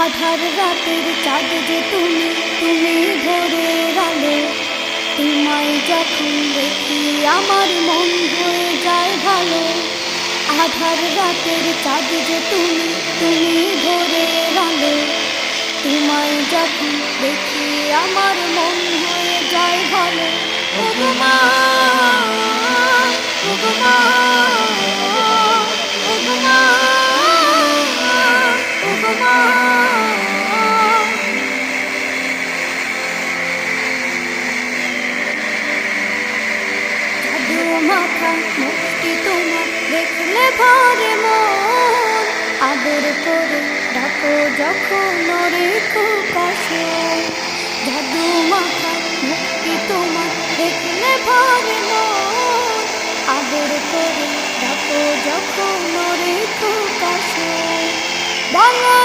আধার রাতের চাঁদ যে তুমি তুমি ভোরের আলো। তোমায় যখন দেখি আমার মন হয়ে যায় ভালো। আধার রাতের চাঁদ যে তুমি তুমি ভোরের আলো। তোমায় যখন দেখি আমার মন হয়ে যায় ভালো। ও গো মা, ও গো মা, ও গো মা, ও গো মা। জাদু মাখা মুক্তি তোমার দেখলে ভরে মন। আদর করে ডাকো যখন রেখো পাশে। জাদু মাখা মুক্তি তোমার দেখলে ভরে মন। আদর করে ডাকো যখন রেখো পাশে। বাংলা